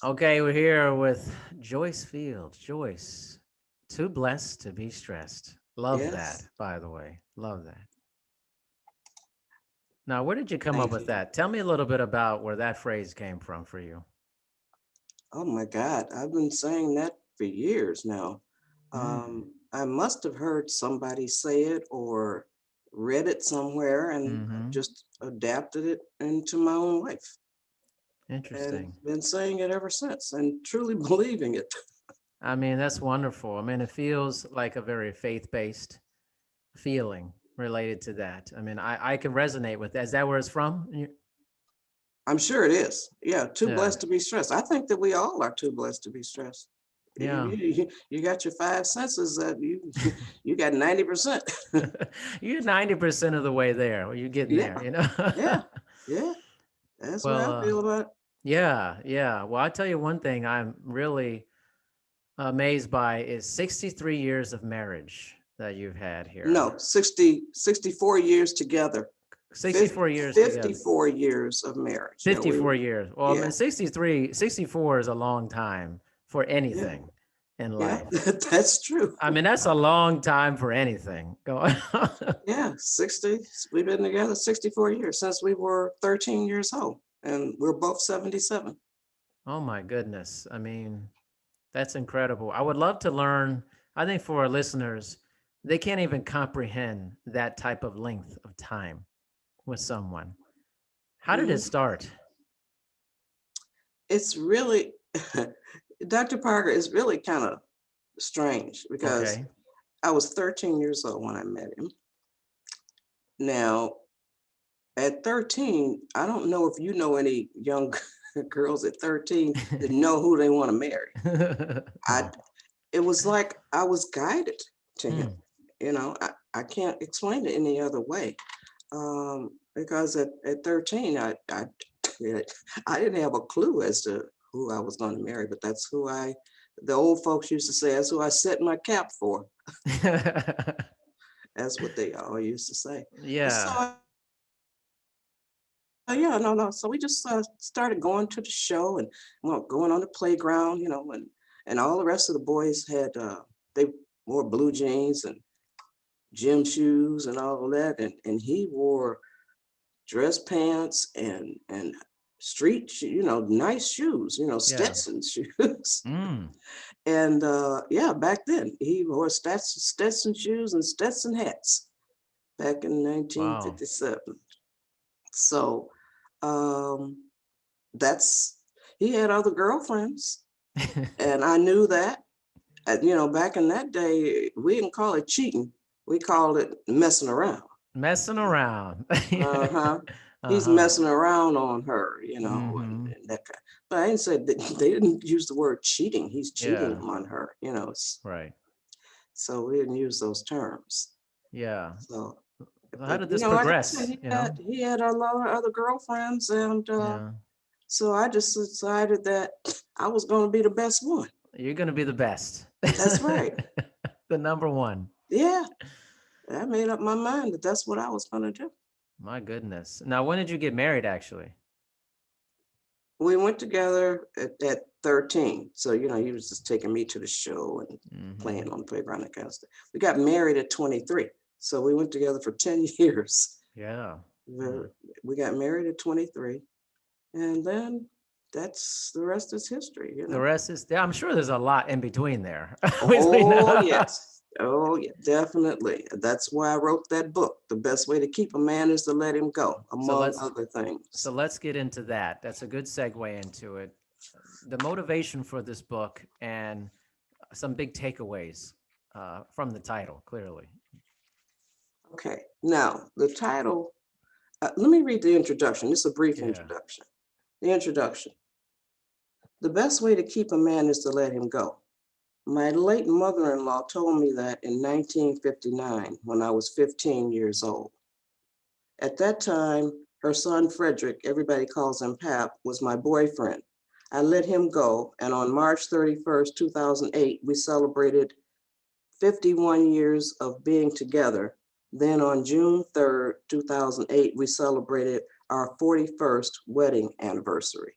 Okay, we're here with Joyce Fields. Joyce, too blessed to be stressed. Love that, Yes, by the way. Love that. Now, where did you come up thank with you. that? Tell me a little bit about where that phrase came from for you. Oh my God, I've been saying that for years now. Mm. I must have heard somebody say it or read it somewhere and Mm-hmm. just adapted it into my own life and Interesting. been saying it ever since and truly believing it. I mean, that's wonderful. I mean, it feels like a very faith-based feeling related to that. I mean, I can resonate with that. Is that where it's from? I'm sure it is. Yeah, too Yeah. blessed to be stressed. I think that we all are too blessed to be stressed. Yeah. You got your five senses that you got 90%. You're 90% of the way there. Well, you're getting Yeah, there, you know? yeah, yeah. That's what Well, I feel about it. yeah, yeah. Well, I tell you one thing I'm really amazed by is 63 years of marriage that you've had here. No, 64 years together. 50, 64 years together. 54 years of marriage. Yeah, 54 years. Well, I yeah, mean, 64 is a long time for yeah, anything in yeah. life. That's true. I mean, that's a long time for anything going on. Yeah, 60. We've been together 64 years since we were 13 years old, and we're both 77. Oh my goodness. I mean, that's incredible. I would love to learn. I think for our listeners, they can't even comprehend that type of length of time with someone. How did it Mhm. start? It's really, Dr. Parker is really kind of strange because Okay. I was 13 years old when I met him. Now, at 13, I don't know if you know any young girls at 13 that know who they want to marry. I No. It was like I was guided to him. Hmm. I can't explain it any other way. Because at 13, yeah, I didn't have a clue as to who I was going to marry, but the old folks used to say, that's who I set my cap for. That's what they all used to say. So, Yeah. yeah, no, no. So we just started going to the show and going on the playground, and all the rest of the boys they wore blue jeans and gym shoes and all of that, and he wore dress pants and nice shoes, Yeah. Stetson shoes. Mm. And yeah, back then he wore Stetson shoes and Stetson hats back in Wow. 1957. So um, that's he had other girlfriends, and I knew that. Back in that day, we didn't call it cheating; we called it messing around. Messing around. Uh huh. He's Uh-huh. messing around on her, Mm-hmm. and that kind. But I didn't say that they didn't use the word cheating. He's cheating Yeah. on her, Right. So we didn't use those terms. Yeah. So, So how but did this like I said, progress? You know? he had a lot of other girlfriends, and Yeah. so I just decided that I was going to be the best one. You're gonna be the best. That's right. The number one. Yeah, I made up my mind that that's what I was going to do. My goodness. Now, when did you get married? Actually. We went together at 13. So, he was just taking me to the show and Mm-hmm. playing on the playground, that kind of stuff. We got married at 23. So we went together for 10 years. Yeah. We Yeah. we got married at 23. And then that's the rest is history. The rest is. Yeah, I'm sure there's a lot in between there. Between. Oh, yes. Oh, yeah, definitely. That's why I wrote that book. The best way to keep a man is to let him go, So among let's other so things. let's get into that. That's a good segue into it. The motivation for this book and some big takeaways from the title, clearly. Okay. Now, the title, let me read the introduction. It's a brief Yeah. introduction. The introduction. The best way to keep a man is to let him go. My late mother in law told me that in 1959 when I was 15 years old. At that time, her son Frederick, everybody calls him Pap, was my boyfriend. I let him go, and on March 31st, 2008, we celebrated 51 years of being together. Then on June 3rd, 2008, we celebrated our 41st wedding anniversary.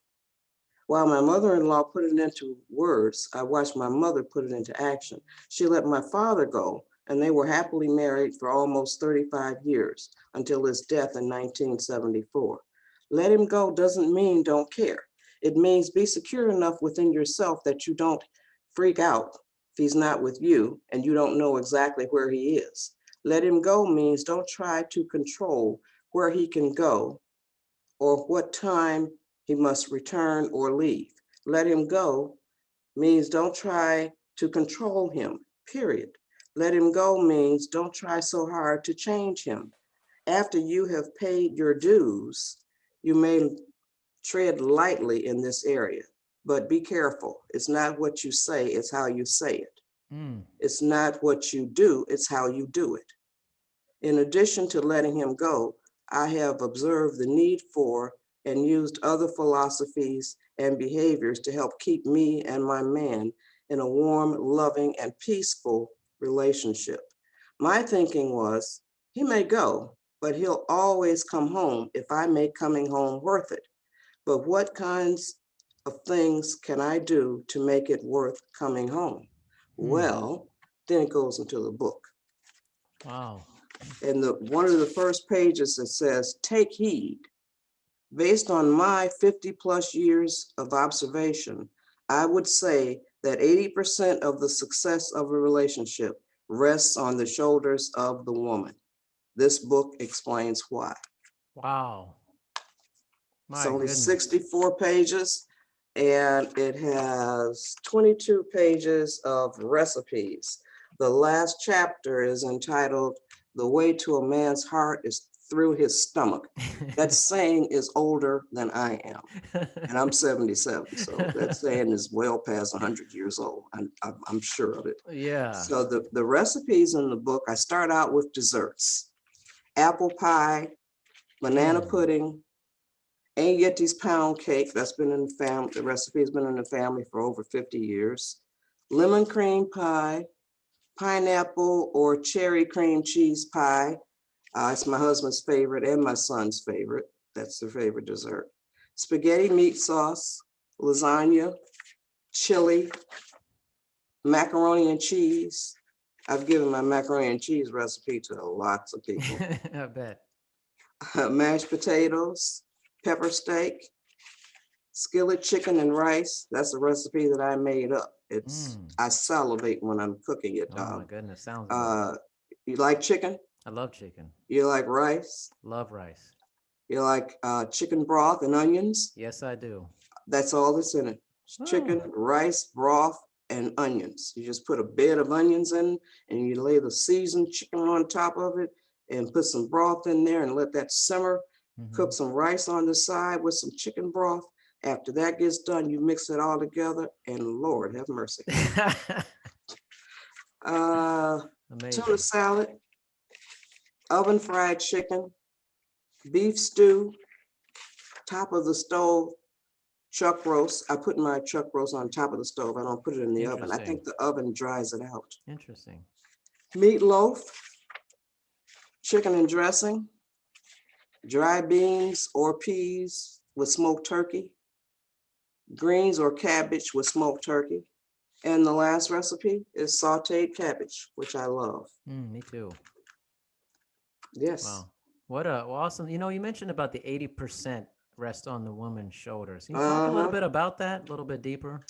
While my mother-in-law put it into words, I watched my mother put it into action. She let my father go, and they were happily married for almost 35 years until his death in 1974. Let him go doesn't mean don't care. It means be secure enough within yourself that you don't freak out if he's not with you and you don't know exactly where he is. Let him go means don't try to control where he can go or what time he must return or leave. Let him go means don't try to control him, period. Let him go means don't try so hard to change him. After you have paid your dues, you may tread lightly in this area, but be careful. It's not what you say, it's how you say it. Mm. It's not what you do, it's how you do it. In addition to letting him go, I have observed the need for and used other philosophies and behaviors to help keep me and my man in a warm, loving, and peaceful relationship. My thinking was, he may go, but he'll always come home if I make coming home worth it. But what kinds of things can I do to make it worth coming home? Well, then it goes into the book. Wow. And one of the first pages that says, take heed. Based on my 50 plus years of observation, I would say that 80% of the success of a relationship rests on the shoulders of the woman. This book explains why. Wow. It's My only goodness. 64 pages and it has 22 pages of recipes. The last chapter is entitled, The Way to a Man's Heart is Through His Stomach. That saying is older than I am, and I'm 77, so that saying is well past 100 years old. I'm sure of it. Yeah. So the recipes in the book, I start out with desserts: apple pie, banana pudding, Aunt Yeti's pound cake. That's been in the family. The recipe has been in the family for over 50 years. Lemon cream pie, pineapple or cherry cream cheese pie. It's my husband's favorite and my son's favorite. That's their favorite dessert. Spaghetti meat sauce, lasagna, chili, macaroni and cheese. I've given my macaroni and cheese recipe to lots of people. I bet. Mashed potatoes, pepper steak, skillet chicken and rice. That's a recipe that I made up. I salivate when I'm cooking it. Oh my goodness, sounds good. You like chicken? I love chicken. You like rice? Love rice. You like chicken broth and onions? Yes, I do. That's all that's in it. Chicken, rice, broth, and onions. You just put a bed of onions in and you lay the seasoned chicken on top of it and put some broth in there and let that simmer. Cook some rice on the side with some chicken broth. After that gets done, you mix it all together and Lord have mercy. Tuna salad, oven fried chicken, beef stew, top of the stove, chuck roast. I put my chuck roast on top of the stove. I don't put it in the oven. I think the oven dries it out. Interesting. Meatloaf, chicken and dressing, dry beans or peas with smoked turkey, greens or cabbage with smoked turkey. And the last recipe is sauteed cabbage, which I love. Me too. Yes. Wow. What a awesome. You know, you mentioned about the 80% rest on the woman's shoulders. Can you talk a little bit about that, a little bit deeper?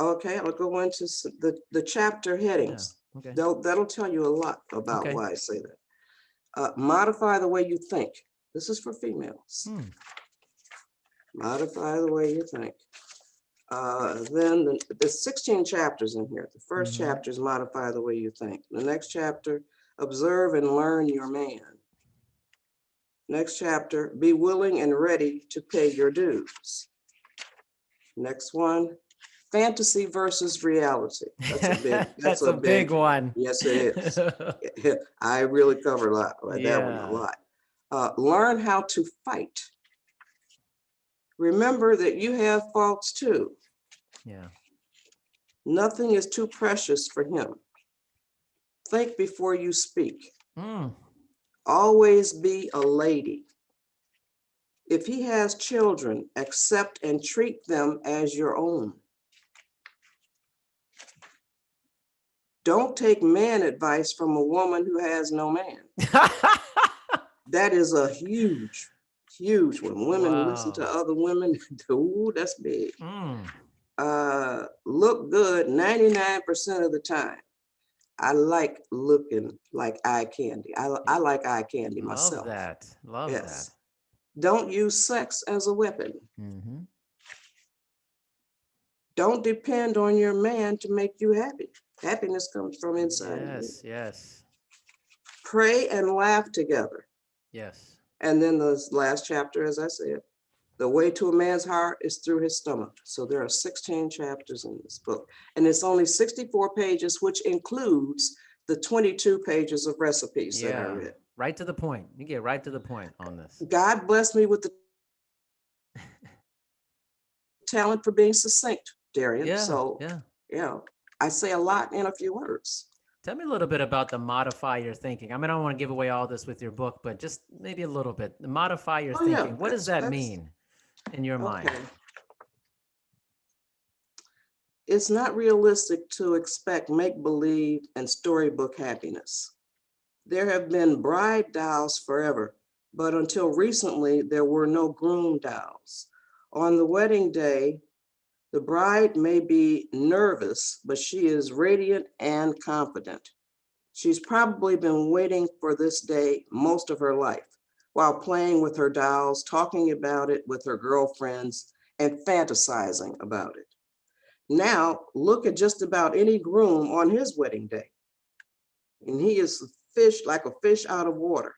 Okay, I'll go into the chapter headings. Yeah. Okay. That'll tell you a lot about why I say that. Modify the way you think. This is for females. Modify the way you think. Then there's 16 chapters in here. The first chapter is modify the way you think. The next chapter, observe and learn your man. Next chapter, be willing and ready to pay your dues. Next one, fantasy versus reality. That's a big one. Yes, it is. I really cover that one a lot. Learn how to fight. Remember that you have faults too. Yeah. Nothing is too precious for him. Think before you speak. Always be a lady. If he has children, accept and treat them as your own. Don't take man advice from a woman who has no man. That is a huge, huge one. Women listen to Wow. other women. Ooh, that's big. Mm, Look good 99% of the time. I like looking like eye candy. I like eye candy love myself. that. Love that. Yes. Don't use sex as a weapon. Hmm. Don't depend on your man to make you happy. Happiness comes from inside of you. Yes, yes, Pray and laugh together. yes. And then the last chapter, as I said, the way to a man's heart is through his stomach. So there are 16 chapters in this book. And it's only 64 pages, which includes the 22 pages of recipes that I Yeah. read. Right to the point. You get right to the point on this. God blessed me with the talent for being succinct, Darian. Yeah, So, yeah. you know, I say a lot in a few words. Tell me a little bit about the modify your thinking. I mean, I don't want to give away all this with your book, but just maybe a little bit. The modify your Oh yeah, thinking. What does that that's mean in your mind? okay. It's not realistic to expect make-believe and storybook happiness. There have been bride dolls forever, but until recently, there were no groom dolls. On the wedding day, the bride may be nervous, but she is radiant and confident. She's probably been waiting for this day most of her life, while playing with her dolls, talking about it with her girlfriends, and fantasizing about it. Now, look at just about any groom on his wedding day, and he is fish like a fish out of water.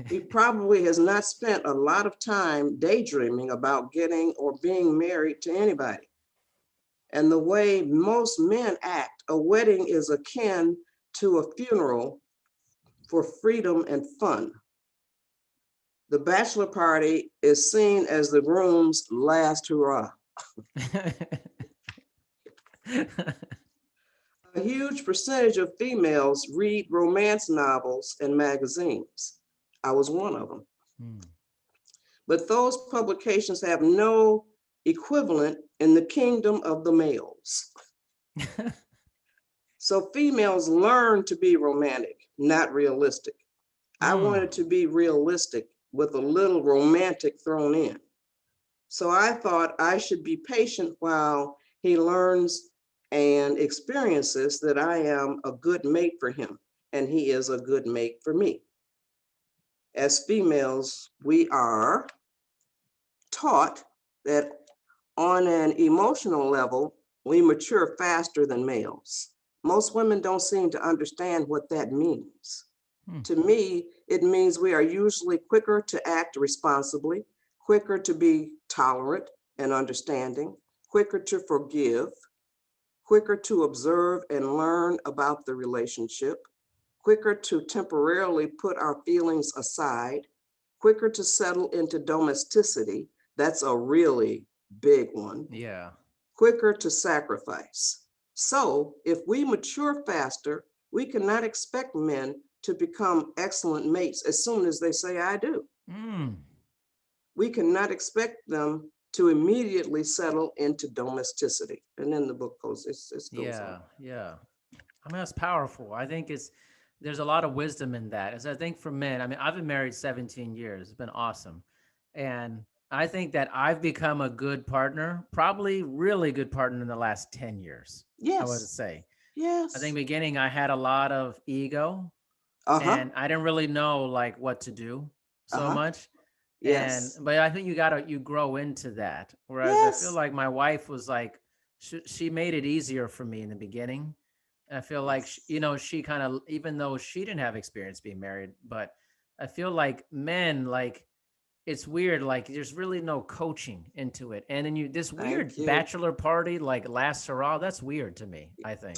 He probably has not spent a lot of time daydreaming about getting or being married to anybody. And the way most men act, a wedding is akin to a funeral for freedom and fun. The bachelor party is seen as the groom's last hurrah. A huge percentage of females read romance novels and magazines. I was one of them. Hmm. But those publications have no equivalent in the kingdom of the males. So females learn to be romantic, not realistic. I Hmm. wanted to be realistic with a little romantic thrown in. So I thought I should be patient while he learns and experiences that I am a good mate for him and he is a good mate for me. As females, we are taught that on an emotional level, we mature faster than males. Most women don't seem to understand what that means. Hmm. To me, it means we are usually quicker to act responsibly, quicker to be tolerant and understanding, quicker to forgive, quicker to observe and learn about the relationship, quicker to temporarily put our feelings aside, quicker to settle into domesticity. That's a really big one. Yeah. Quicker to sacrifice. So if we mature faster, we cannot expect men to become excellent mates as soon as they say, I do. Hmm. We cannot expect them to immediately settle into domesticity. And then the book goes, it goes on. Yeah. Yeah. I mean, that's powerful. I think there's a lot of wisdom in that. As I think for men, I mean, I've been married 17 years. It's been awesome. And I think that I've become a good partner, probably really good partner in the last 10 years, I would Yes, say. I think yes. beginning I had a lot of ego Uh-huh, and I didn't really know like what to do so uh-huh. much. And Yes, but I think you grow into that. Whereas I feel yes, like my wife was like she made it easier for me in the beginning. I feel like yes. she kind of, even though she didn't have experience being married, but I feel like men, like it's weird, like there's really no coaching into it. And then this weird Thank you. bachelor party, like last hurrah, that's weird to me, I think.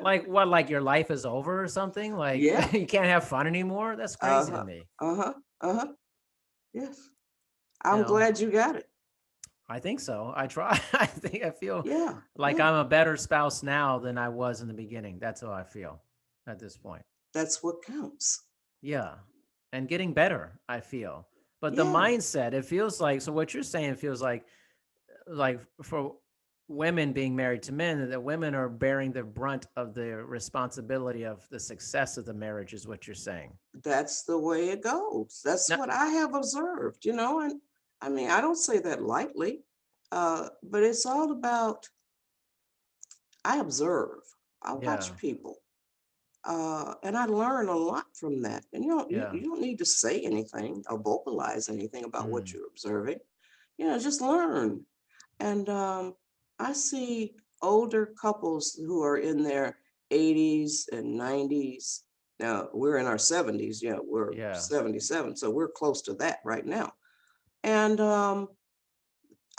Like what, like your life is over or something? Like Yeah. you can't have fun anymore? That's crazy to Uh-huh. me. Uh-huh. Uh-huh. Yes. You I'm know, glad you got it. I think so. I try. I feel Yeah. like Yeah. I'm a better spouse now than I was in the beginning. That's how I feel at this point. That's what counts. Yeah. And getting better, I feel. But the Yeah, mindset, it feels like, so what you're saying feels like for women being married to men, that women are bearing the brunt of the responsibility of the success of the marriage, is what you're saying. that's the way it goes. That's No, what I have observed, and I mean, I don't say that lightly, but it's all about, I observe, I yeah, watch people, and I learn a lot from that. And yeah, you don't need to say anything or vocalize anything about what mm, you're observing. Just learn. And I see older couples who are in their 80s and 90s. Now we're in our 70s. We're yeah, 77, so we're close to that right now. And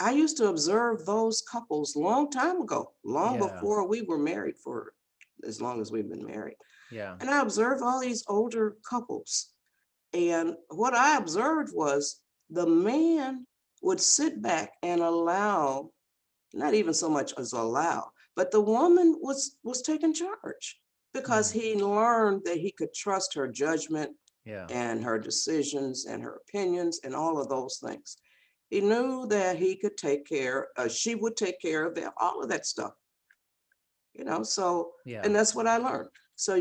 I used to observe those couples long time ago, long yeah, before we were married, for as long as we've been married. yeah, And I observed all these older couples. And what I observed was the man would sit back and allow, not even so much as allow, but the woman was taking charge because mm, he learned that he could trust her judgment yeah, and her decisions and her opinions and all of those things. He knew that he could take care, she would take care of all of that stuff, so, yeah, and that's what I learned. So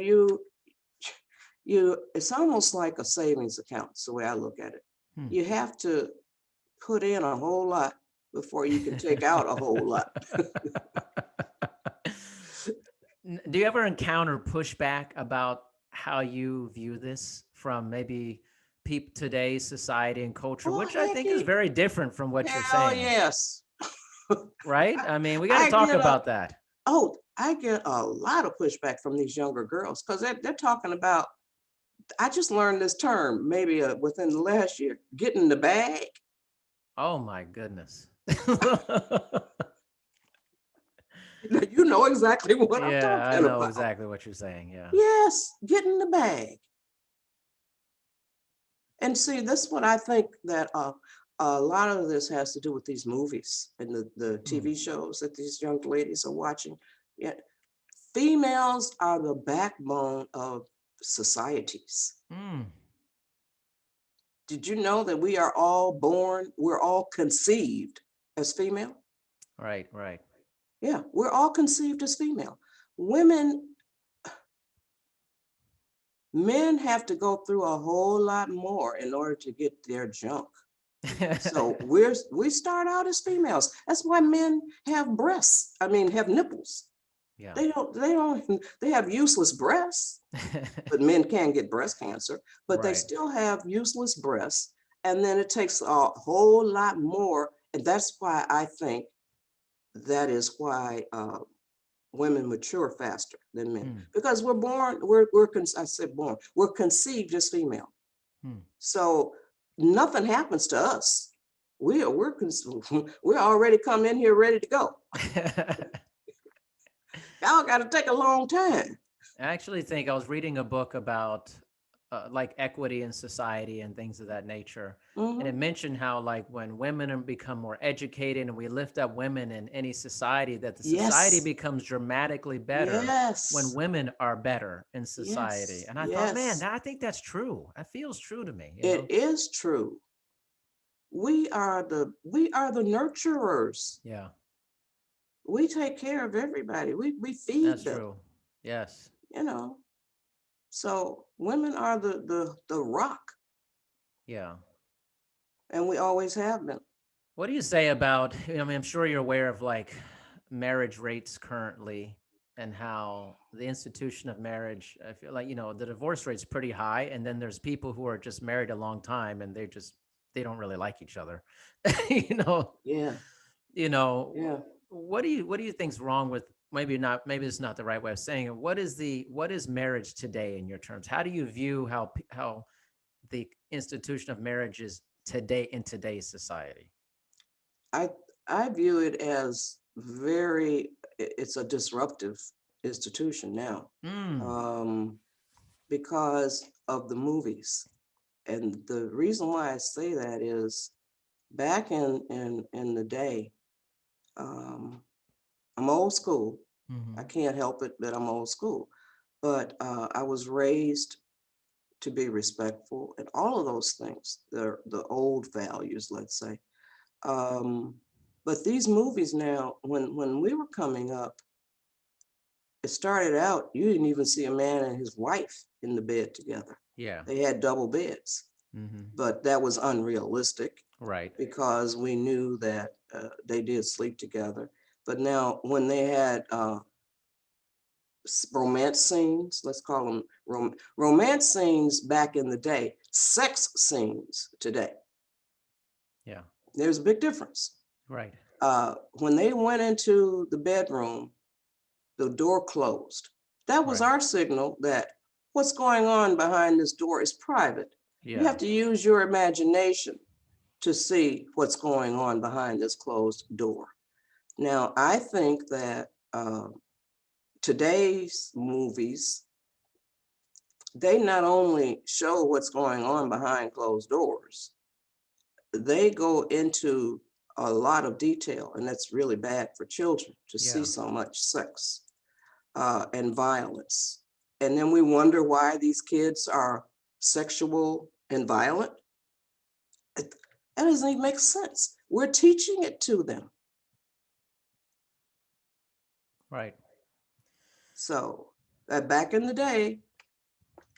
it's almost like a savings account. It's the way I look at it. hmm. You have to put in a whole lot before you can take out a whole lot. Do you ever encounter pushback about how you view this from maybe today's society and culture, Oh, which I think is very different from what you're hell saying, yes. right? I mean, we got to I talk get a about that. I get a lot of pushback from these younger girls because they're talking about, I just learned this term maybe within the last year, getting the bag. Oh my goodness. You know exactly what I'm Yeah, I talking know about. exactly what you're saying. Yeah. Yes, getting the bag. And see, this is what I think that a lot of this has to do with these movies and the Mm, TV shows that these young ladies are watching. Yeah, females are the backbone of societies. mm, Did you know that we're all conceived as female? right, right. Yeah, we're all conceived as female. Women, men have to go through a whole lot more in order to get their junk. So we start out as females. That's why men have breasts. I mean, have nipples. Yeah. They have useless breasts, but men can get breast cancer, but they Right. still have useless breasts. And then it takes a whole lot more. And that's why I think that is why women mature faster than men, Mm, because I said born, we're conceived as female. mm. So nothing happens to us. We're already come in here ready to go. Y'all got to take a long time. I actually think I was reading a book about like equity in society and things of that nature. And it Hmm. mentioned how, like, when women become more educated and we lift up women in any society, that the society Yes, becomes dramatically better when yes, women are better in society. yes, And I thought, man, yes. I think that's true. That feels true to me, you It know? is true. We are the nurturers. Yeah, We take care of everybody. We feed that's them, true. Yes. you know. So women are the rock, Yeah. and we always have been. What do you say about, I mean, I'm sure you're aware of like marriage rates currently and how the institution of marriage, I feel like, the divorce rate's pretty high. And then there's people who are just married a long time and they don't really like each other. you know, Yeah, you know, yeah. what do you think's wrong with, maybe it's not the right way of saying it. What is marriage today in your terms? How do you view how the institution of marriage is today in today's society? I I view it as it's a disruptive institution now, Mm, um, because of the movies. And the reason why I say that is back in the day, um, I'm old school. I mhm. can't help it that I'm old school, but I was raised to be respectful, and all of those things. They're the old values, let's say. Um, but these movies now, when we were coming up, it started out, you didn't even see a man and his wife in the bed together. Yeah. They had double beds, but that was unrealistic Right. because we knew that they did sleep together. But now, when they had romance scenes, let's call them romance scenes back in the day, sex scenes today, Yeah. there's a big difference. Right. When they went into the bedroom, the door closed. That was Right. our signal that what's going on behind this door is private. You Yeah. have to use your imagination to see what's going on behind this closed door. Now, I think that today's movies, they not only show what's going on behind closed doors, they go into a lot of detail, and that's really bad for children to see Yeah. so much sex and violence. And then we wonder why these kids are sexual and violent. That doesn't even make sense. We're teaching it to them. Right. So back in the day,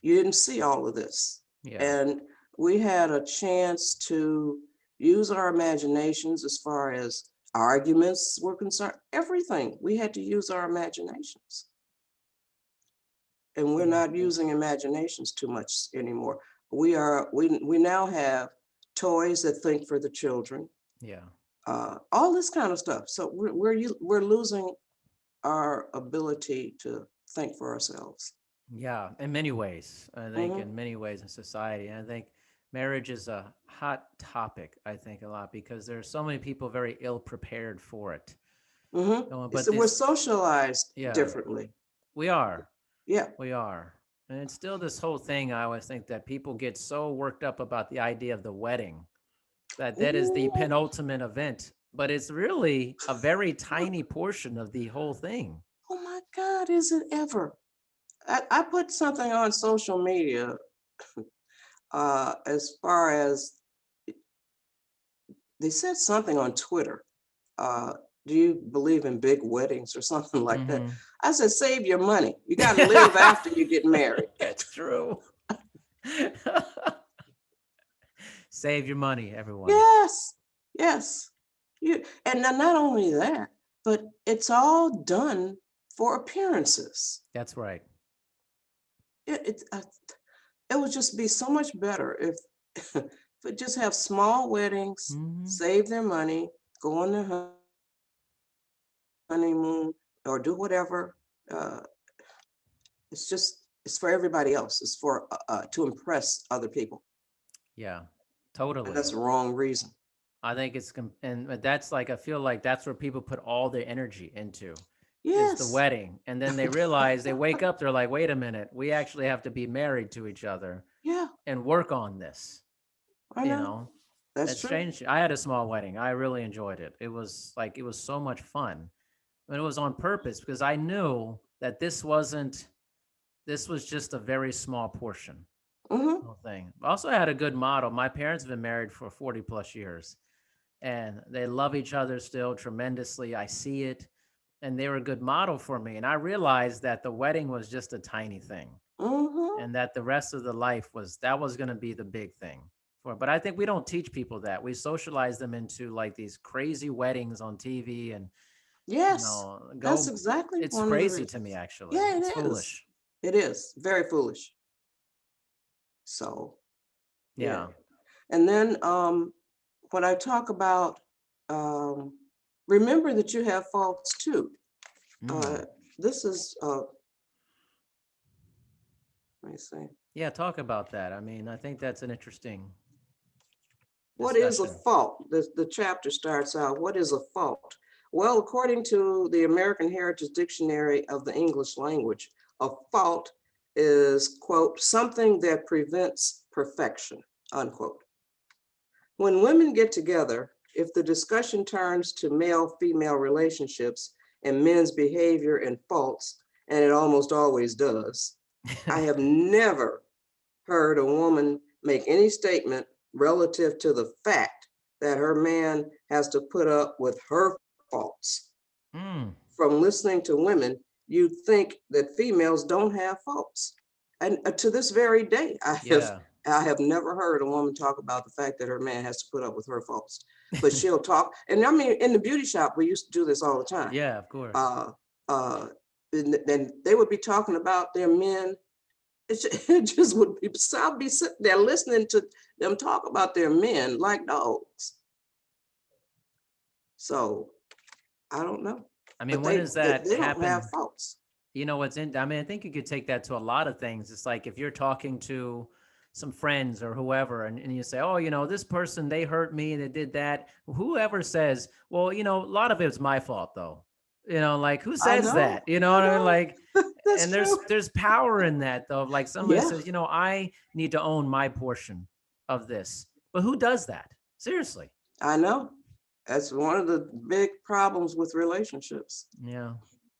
you didn't see all of this. Yeah. And we had a chance to use our imaginations as far as arguments were concerned, everything. We had to use our imaginations. And we're Yeah. not using imaginations too much anymore. We now have toys that think for the children, Yeah. all this kind of stuff. So we're losing our ability to think for ourselves. Yeah, in many ways. I think Hmm. in many ways in society. And I think marriage is a hot topic, I think, a lot because there are so many people very ill prepared for it. Hmm. But So we're this, socialized yeah, differently. we are. Yeah. We are. And it's still this whole thing. I always think that people get so worked up about the idea of the wedding, that is the Ooh, penultimate event, but it's really a very tiny portion of the whole thing. oh my God, is it ever? I put something on social media as far as they said something on Twitter. Uh, do you believe in big weddings or something like that? Hmm. I said, save your money. You got to live after you get married. That's true. Save your money, everyone. Yes, yes. And not only that, but it's all done for appearances. That's right. It it would just be so much better if if we just have small weddings, Hmm. save their money, go on their honeymoon, or do whatever. Uh, it's for everybody else. It's for to impress other people, Yeah, and totally. that's the wrong reason. I think and that's like, I feel like that's where people put all their energy into is the Yes, wedding. And then they realize they wake up, they're like, wait a minute, we actually have to be married to each other yeah, and work on this, I you know. know? That's That's true. changed. I had a small wedding. I really enjoyed it. It was so much fun. And it was on purpose because I knew that this was just a very small portion Hmm. of the thing. Also, I had a good model. My parents have been married for 40 plus years and they love each other still tremendously. I see it. And they were a good model for me. And I realized that the wedding was just a tiny thing Hmm. and that the rest of the life that was going to be the big thing for. But I think we don't teach people that. We socialize them into like these crazy weddings on TV and, Yes, that's go. exactly It's one of the crazy to me, reasons. actually. Yeah, It's it is. foolish. It is very foolish. So yeah. Yeah. And then when I talk about um, remember that you have faults too. Uh, Mm. this is let me see. Yeah. Talk about that. I mean, I think that's an interesting What is a discussion. fault? The chapter starts out, what is a fault? Well, according to the American Heritage Dictionary of the English language, a fault is, quote, something that prevents perfection, unquote. When women get together, if the discussion turns to male-female relationships and men's behavior and faults, and it almost always does, I have never heard a woman make any statement relative to the fact that her man has to put up with her faults. Mm, From listening to women, you'd think that females don't have faults. And to this very day, yeah. I have never heard a woman talk about the fact that her man has to put up with her faults. But she'll talk, and I mean, in the beauty shop, we used to do this all the time. Yeah, of course. Uh, uh, and then they would be talking about their men. It just would be, so I'd be sitting there listening to them talk about their men like dogs. So I don't know, I mean, but when does that they don't have happen? faults. You know what's in, I mean, I think you could take that to a lot of things. It's like if you're talking to some friends or whoever, and you say, oh, this person, they hurt me, they did that. Whoever says, well, a lot of it's my fault though. Like who I says know, that? You know I what I mean? know. Like, That's and true. there's power in that though. Like somebody Yeah, says, I need to own my portion of this. But who does that? Seriously. I know. That's one of the big problems with relationships. Yeah.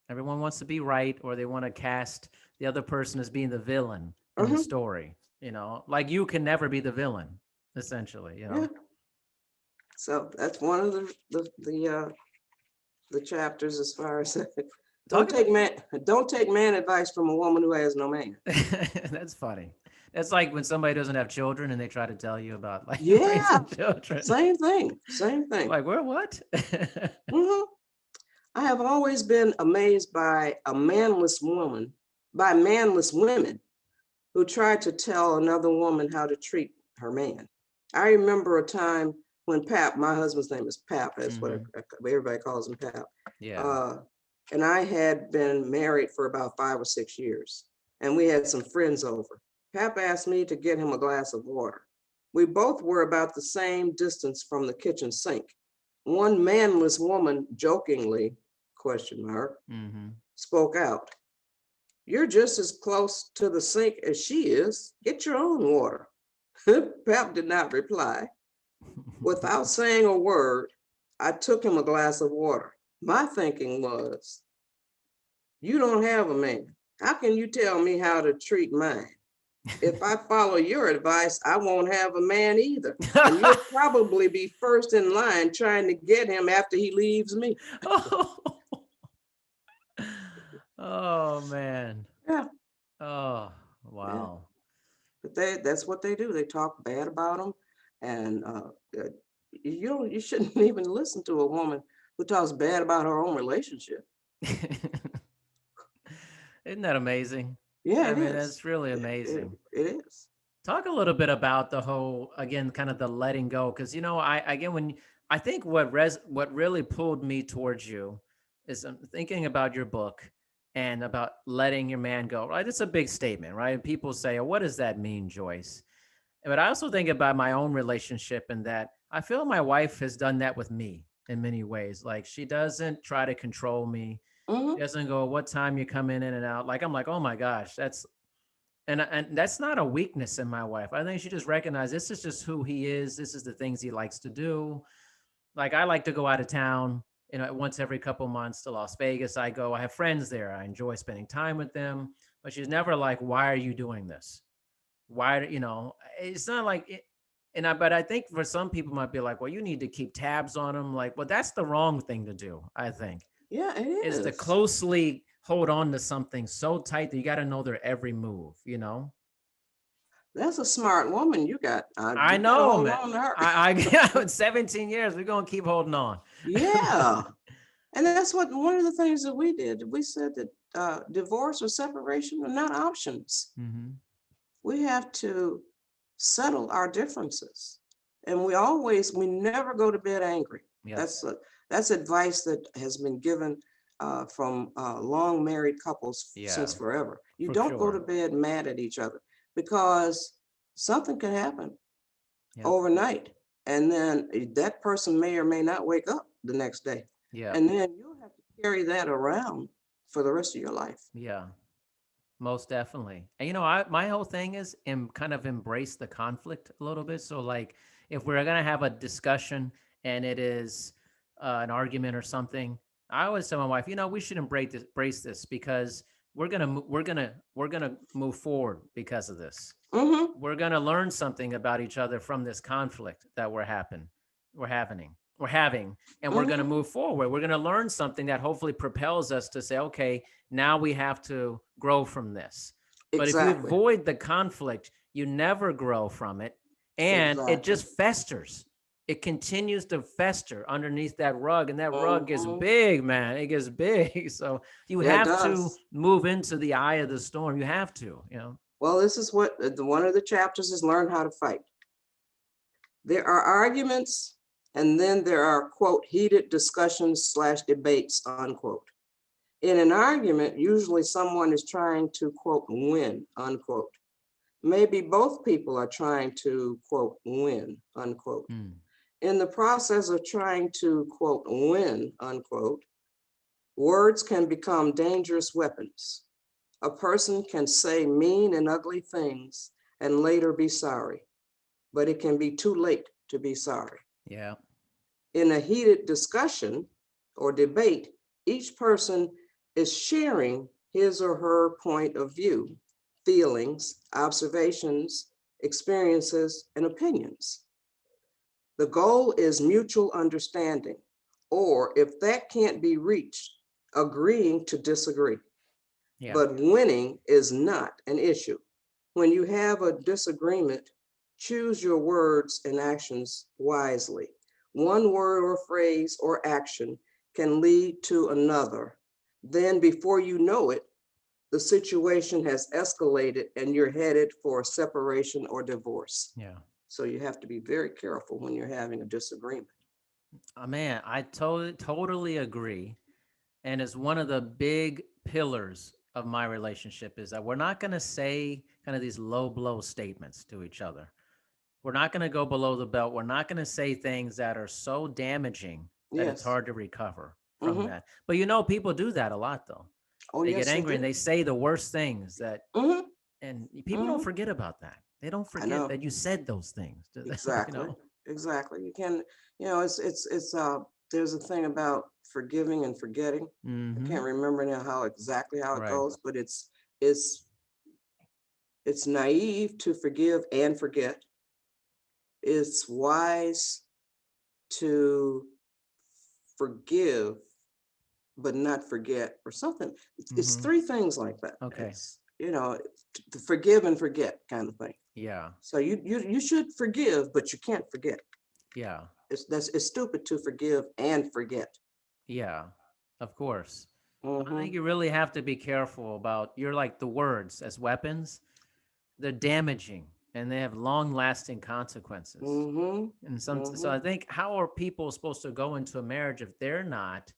Everyone wants to be right, or they want to cast the other person as being the villain in the Hmm. story. Like you can never be the villain, essentially. Yeah. So that's one of the chapters as far as Talk about don't take man advice from a woman who has no man. that's funny. That's like when somebody doesn't have children and they try to tell you about like Yeah, raising children. same thing. Same thing. Like, we're what? Hmm. I have always been amazed by a manless woman, by manless women who tried to tell another woman how to treat her man. I remember a time when Pap, my husband's name is Pap, that's what Hmm. everybody calls him, Pap. Yeah. Uh, and I had been married for about 5 or 6 years, and we had some friends over. Pap asked me to get him a glass of water. We both were about the same distance from the kitchen sink. One manless woman jokingly, question mark, Hmm. spoke out. You're just as close to the sink as she is. Get your own water. Pap did not reply. Without saying a word, I took him a glass of water. My thinking was, you don't have a man. How can you tell me how to treat mine? If I follow your advice, I won't have a man either. And you'll probably be first in line trying to get him after he leaves me. Oh. Oh man. Yeah, Oh, yeah. wow. But that's what they do. They talk bad about them. And you shouldn't even listen to a woman who talks bad about her own relationship. Isn't that amazing? Yeah, I it mean, is. that's really It, amazing. it is. Talk a little bit about the whole, again, kind of the letting go, because I again, when I think what really pulled me towards you is thinking about your book and about letting your man go. Right, it's a big statement, right? And people say, "Oh, what does that mean, Joyce?" But I also think about my own relationship and that I feel my wife has done that with me in many ways. Like she doesn't try to control me. She Hmm. doesn't go, what time you come in and out. Like I'm like, oh my gosh, and that's not a weakness in my wife. I think she just recognized this is just who he is. This is the things he likes to do. Like I like to go out of town, once every couple months to Las Vegas. I go, I have friends there. I enjoy spending time with them. But she's never like, why are you doing this? Why, it's not like it. But I think for some people might be like, well, you need to keep tabs on them. Like, well, that's the wrong thing to do, I think, Yeah, it is to is. closely hold on to something so tight that you got to know their every move. That's a smart woman you got. I You got to know, hold man. on to her. I 17 years. We're gonna keep holding on. Yeah. And that's what one of the things that we did. We said that divorce or separation are not options. Hmm. We have to settle our differences. And we never go to bed angry. That's Yes, that's advice that has been given from long married couples since yeah, forever. You for don't go to sure. bed mad at each other because something can happen Yep. overnight. And then that person may or may not wake up the next day. Yep. And then you'll have to carry that around for the rest of your life. Yeah. Most definitely. And my whole thing is kind of embrace the conflict a little bit. So like if we're gonna have a discussion and it is an argument or something, I always tell my wife, we should embrace this because we're gonna move forward because of this. Mm-hmm. We're gonna learn something about each other from this conflict that we're having, and we're gonna Mm-hmm. move forward. We're gonna learn something that hopefully propels us to say, okay, now we have to grow from this. But if you Exactly. avoid the conflict, you never grow from it, and it Exactly. just festers. It continues to fester underneath that rug, and that rug gets Mm-hmm. big, man. It gets big. So you Yeah, it have to does. move into the eye of the storm. You have to. Well, this is what one of the chapters is learn how to fight. There are arguments, and then there are, quote, heated discussions slash debates, unquote. In an argument, usually someone is trying to, quote, win, unquote. Maybe both people are trying to, quote, win, unquote. Mm, In the process of trying to, quote, win, unquote, words can become dangerous weapons. A person can say mean and ugly things and later be sorry, but it can be too late to be sorry. yeah. In a heated discussion or debate, each person is sharing his or her point of view, feelings, observations, experiences, and opinions. The goal is mutual understanding, or if that can't be reached, agreeing to disagree. Yeah. But winning is not an issue. When you have a disagreement, choose your words and actions wisely. One word or phrase or action can lead to another. Then, before you know it, the situation has escalated and you're headed for separation or divorce. Yeah. So you have to be very careful when you're having a disagreement. Man, I totally agree. And it's one of the big pillars of my relationship is that we're not going to say kind of these low blow statements to each other. We're not going to go below the belt. We're not going to say things that are so damaging that it's Yes. hard to recover from Mm-hmm. that. But people do that a lot though. Oh, They get yes, they angry and do. they say the worst things that, Mm-hmm. and people don't Mm-hmm. forget about that. They don't I forget know. that you said those things. you Exactly. know? Exactly. You can, there's a thing about forgiving and forgetting. I Mm-hmm. can't remember now how it Right. goes, but it's it's naive to forgive and forget. It's wise to forgive but not forget or something. It's Mm-hmm. three things like that. Okay. It's to forgive and forget kind of thing. Yeah. So you should forgive, but you can't forget. Yeah. It's stupid to forgive and forget. Yeah. Of course. I Mm-hmm. think you really have to be careful about you're like the words as weapons. They're damaging and they have long lasting consequences. Mm-hmm. And so Mm-hmm. I think how are people supposed to go into a marriage if they're not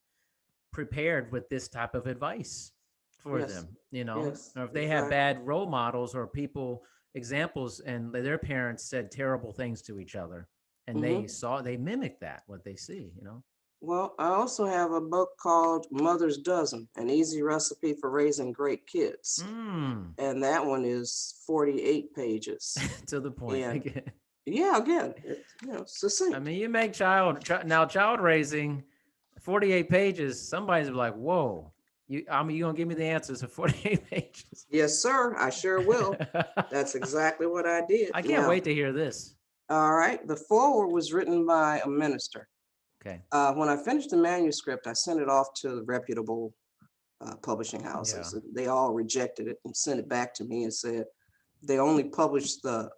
prepared with this type of advice for Yes. them, Yes. or if they have Exactly. bad role models or people examples and their parents said terrible things to each other and Mm-hmm. they mimic that what they see. Well, I also have a book called Mother's Dozen, an easy recipe for raising great kids. Mm. And that one is 48 pages. To the point And again. yeah, again, it's I succinct. mean, you make child raising 48 pages. Somebody's like, "Whoa, you gonna give me the answers in 48 pages?" Yes, sir. I sure will. That's exactly what I did. I can't Now, wait to hear this. all right, the foreword was written by a minister. Okay. When I finished the manuscript, I sent it off to reputable publishing Yeah. houses. They all rejected it and sent it back to me and said they only published the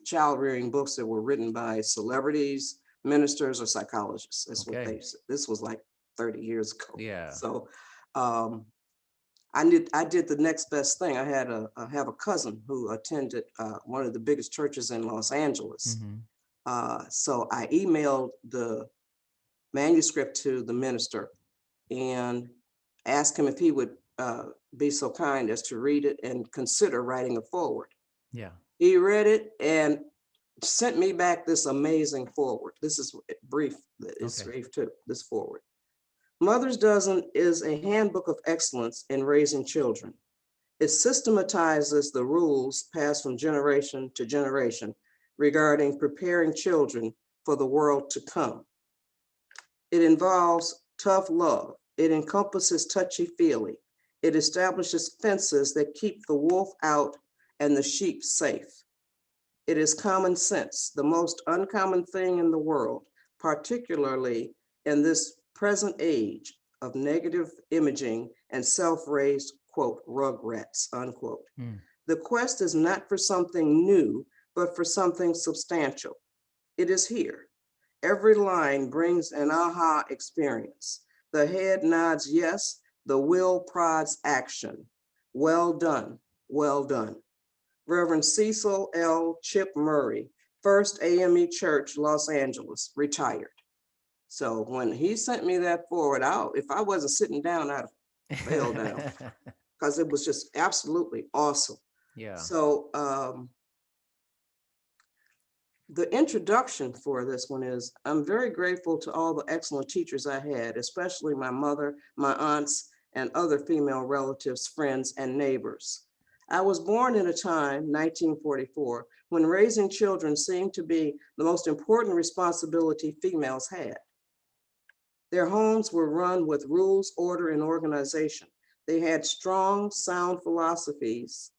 child rearing books that were written by celebrities, ministers, or psychologists. That's what Okay. they said. This was like 30 years ago. Yeah. So um, I did the next best thing. I have a cousin who attended one of the biggest churches in Los Angeles. Mm-hmm. So I emailed the manuscript to the minister and asked him if he would be so kind as to read it and consider writing a foreword. Yeah. He read it and sent me back this amazing foreword. This is brief. It's Okay. brief too, this foreword. Mother's Dozen is a handbook of excellence in raising children. It systematizes the rules passed from generation to generation regarding preparing children for the world to come. It involves tough love. It encompasses touchy-feely. It establishes fences that keep the wolf out and the sheep safe. It is common sense, the most uncommon thing in the world, particularly in this present age of negative imaging and self-raised, quote, rugrats, unquote. Mm. The quest is not for something new, but for something substantial. It is here. Every line brings an aha experience. The head nods yes, the will prods action. Well done, well done. Reverend Cecil L. Chip Murray, First AME Church, Los Angeles, retired. So when he sent me that forward, if I wasn't sitting down, I'd have fell down because it was just absolutely awesome. Yeah. So the introduction for this one is, I'm very grateful to all the excellent teachers I had, especially my mother, my aunts, and other female relatives, friends, and neighbors. I was born in a time, 1944, when raising children seemed to be the most important responsibility females had. Their homes were run with rules, order, and organization. They had strong, sound philosophies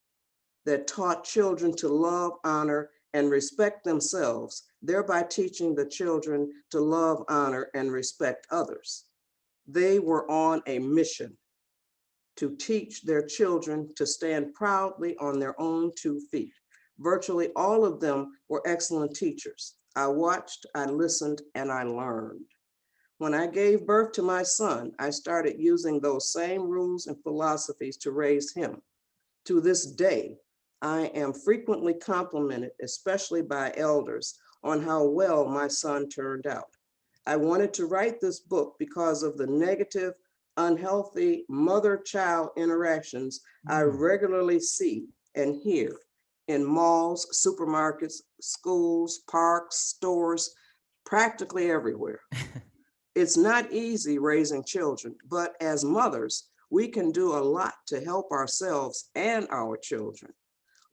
that taught children to love, honor, and respect themselves, thereby teaching the children to love, honor, and respect others. They were on a mission to teach their children to stand proudly on their own 2 feet. Virtually all of them were excellent teachers. I watched, I listened, and I learned. When I gave birth to my son, I started using those same rules and philosophies to raise him. To this day, I am frequently complimented, especially by elders, on how well my son turned out. I wanted to write this book because of the negative, unhealthy mother-child interactions I regularly see and hear in malls, supermarkets, schools, parks, stores, practically everywhere. It's not easy raising children, but as mothers, we can do a lot to help ourselves and our children.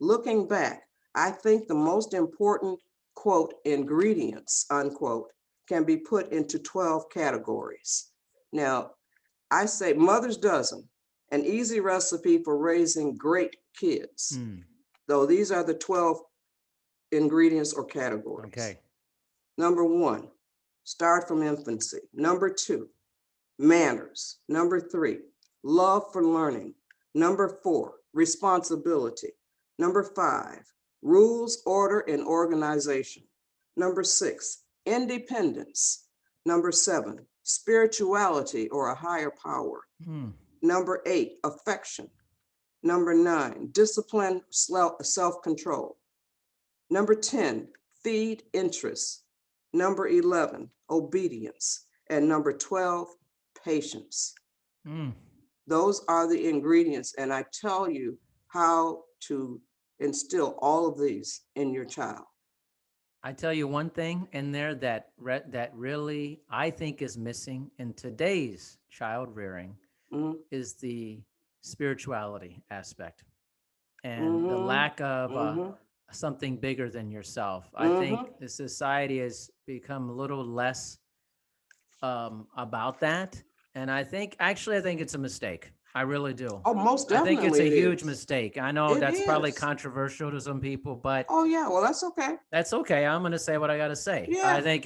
Looking back, I think the most important, quote, ingredients, unquote, can be put into 12 categories. Now, I say Mother's Dozen, an easy recipe for raising great kids. Though these are the 12 ingredients or categories. Okay. Number 1, start from infancy. Number 2, manners. Number 3, love for learning. Number 4, responsibility. Number 5, rules, order, and organization. Number 6, independence. Number 7, spirituality or a higher power. Number 8, affection. Number 9, discipline, self-control. Number 10, feed interest. Number 11, obedience. And number 12, patience. Those are the ingredients, and I tell you how to instill all of these in your child. I tell you one thing in there that that really I think is missing in today's child rearing is the spirituality aspect and the lack of something bigger than yourself. I think the society has become a little less about that, and I think it's a mistake. I really do. Oh, most I think it's definitely a it huge is. mistake. I know It that's probably is. controversial to some people, but Oh yeah, well that's okay. that's okay. I'm going to say what I got to say. Yeah. I think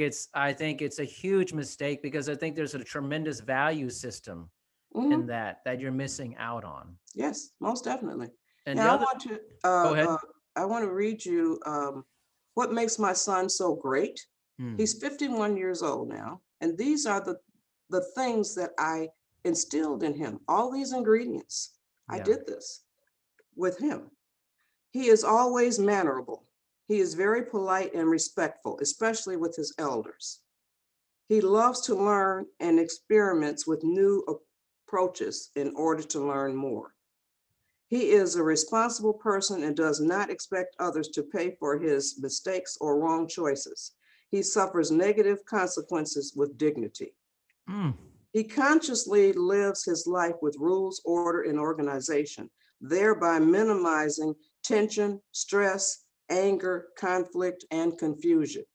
it's a huge mistake because I think there's a tremendous value system in that you're missing out on. Yes, most definitely. And the Now other, go ahead. I want to read you what makes my son so great. He's 51 years old now, and these are the things that I instilled in him. All these ingredients. I Yeah. did this with him. He is always mannerable. He is very polite and respectful, especially with his elders. He loves to learn and experiments with new approaches in order to learn more. He is a responsible person and does not expect others to pay for his mistakes or wrong choices. He suffers negative consequences with dignity. He consciously lives his life with rules, order, and organization, thereby minimizing tension, stress, anger, conflict, and confusion.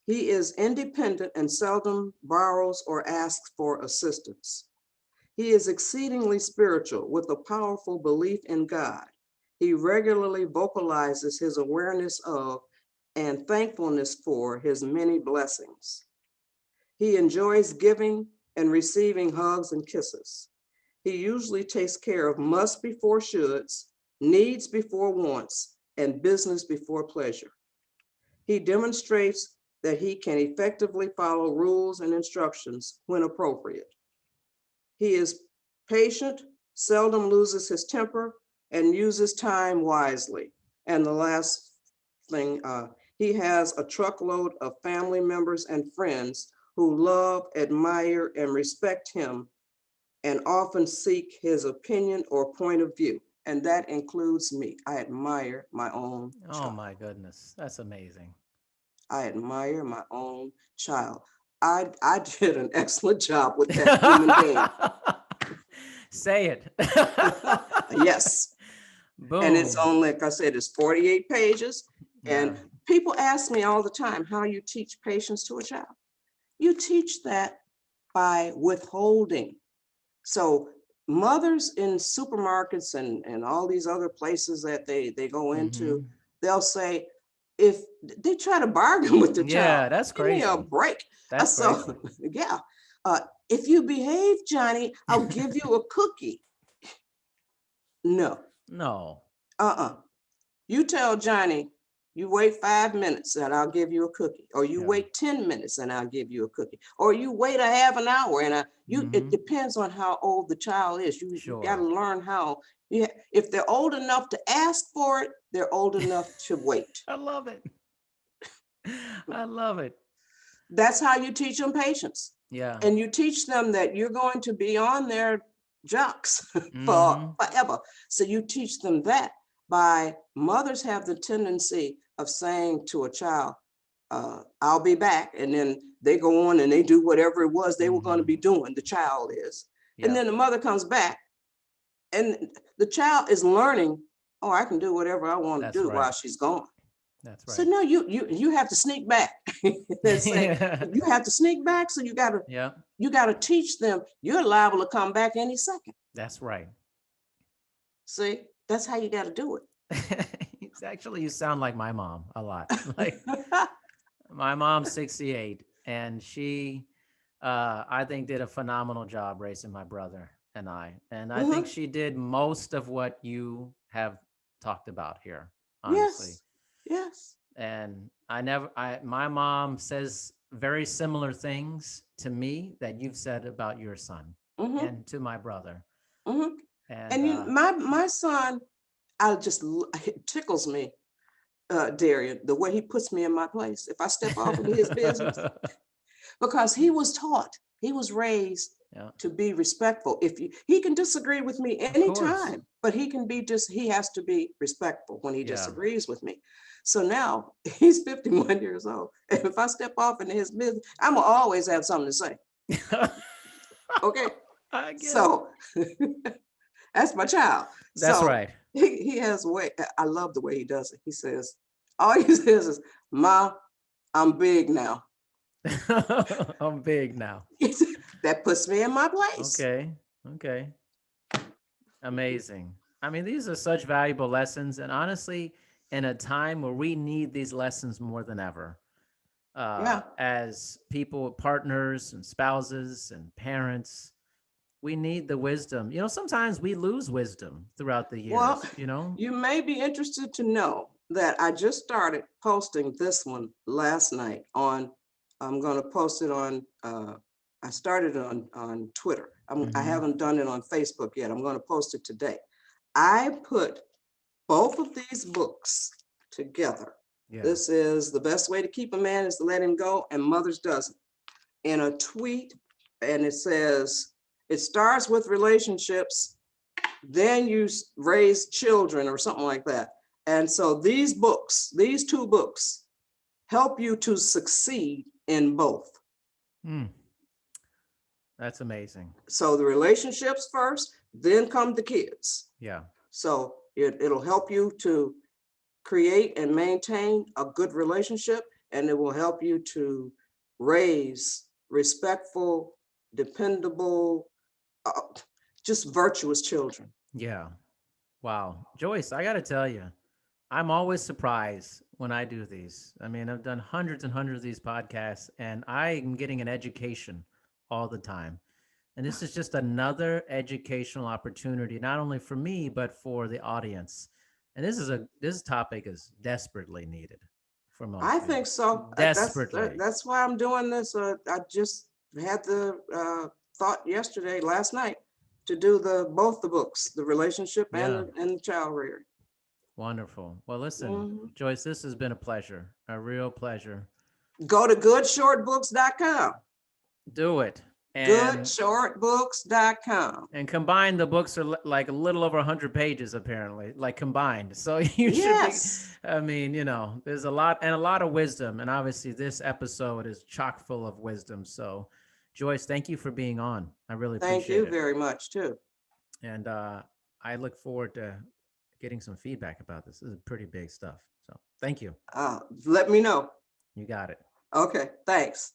He is independent and seldom borrows or asks for assistance. He is exceedingly spiritual with a powerful belief in God. He regularly vocalizes his awareness of and thankfulness for his many blessings. He enjoys giving and receiving hugs and kisses. He usually takes care of must before shoulds, needs before wants, and business before pleasure. He demonstrates that he can effectively follow rules and instructions when appropriate. He is patient, seldom loses his temper, and uses time wisely. And the last thing, he has a truckload of family members and friends who love, admire, and respect him and often seek his opinion or point of view. And that includes me. I admire my own Oh child. my goodness, that's amazing. I admire my own child. I did an excellent job with that human being. Say it. Yes. And it's Boom. on, like I said, it's 48 pages. Yeah. And people ask me all the time how you teach patience to a child. You teach that by withholding. So mothers in supermarkets and all these other places that they go into, Mhm. they'll say, if they try to bargain with the child, Yeah, that's give me a crazy. break. That's crazy. So yeah, if you behave, Johnny, I'll give you a cookie. No, No. You tell Johnny, you wait 5 minutes and I'll give you a cookie, or you Yeah. wait 10 minutes and I'll give you a cookie, or you wait a half an hour and it Mhm. depends on how old the child is. You got to Sure. learn how, if they're old enough to ask for it, they're old enough to wait. I love it. I love it. That's how you teach them patience. Yeah. And you teach them that you're going to be on their jocks for Mhm. forever. So you teach them that by mothers have the tendency of saying to a child, I'll be back. And then they go on and they do whatever it was they were going to Mhm. be doing, the child is. And Yep. then the mother comes back and the child is learning, oh, I can do whatever I want to That's do while right. she's gone. That's So right. no, you have to sneak back. They say Yeah. you have to sneak back. So Yeah. you got to teach them you're liable to come back any second. That's right. See, that's how you got to do It's actually you sound like my mom a lot. Like it. my mom's 68 and she I think did a phenomenal job raising my brother and I. And I think Hmm. she did most of what you have talked about here, honestly. Yes, yes. And my mom says very similar things to me that you've said about your son Hmm. and to my brother. Hmm. And And my son, it tickles me, Darian, the way he puts me in my place if I step off into his business, because he was raised yeah, to be respectful. He can disagree with me of course. anytime, but he has to be respectful when he Yeah. disagrees with me. So now he's 51 years old. And if I step off into his business, I'm gonna always have something to say. Okay. I get it. So that's my child. That's So right. he has a way. I love the way he does it. He says, all he says is, Ma, I'm big now. I'm big now. That puts me in my place. Okay. Okay. Amazing. I mean, these are such valuable lessons. And honestly, in a time where we need these lessons more than ever, Yeah. as people, partners, and spouses, and parents, we need the wisdom. Sometimes we lose wisdom throughout the Well, years. you may be interested to know that I just started posting this one last night I'm going to post it I started on Twitter. I Hmm. haven't done it on Facebook yet. I'm going to post it today. I put both of these books together. Yeah. This is The Best Way to Keep a Man is to Let Him Go, and Mother's Doesn't, in a tweet. And it says, it starts with relationships, then you raise children or something like that. And so these two books, help you to succeed in both. Mm, that's amazing. So the relationships first, then come the kids. Yeah. So it'll help you to create and maintain a good relationship, and it will help you to raise respectful, dependable, just virtuous children. Yeah. Wow. Joyce, I got to tell you, I'm always surprised when I do these. I mean, I've done hundreds and hundreds of these podcasts, and I'm getting an education all the time. And this is just another educational opportunity, not only for me, but for the audience. And this topic is desperately needed for I most think people. so. Desperately. That's why I'm doing this. I just had the thought yesterday, last night, to do both the books, the relationship and Yeah. the child rearing. Wonderful. Well, listen, Mhm. Joyce, this has been a pleasure, a real pleasure. Go to goodshortbooks.com. Do it. Goodshortbooks.com. And combined, the books are like a little over 100 pages, apparently, like combined. So you should be, Yes. I mean, there's a lot and a lot of wisdom. And obviously, this episode is chock full of wisdom. So, Joyce, thank you for being on. I really Thank appreciate you it. very much, too. And I look forward to getting some feedback about this. This is pretty big stuff. So, thank you. Let me know. You got it. Okay, thanks.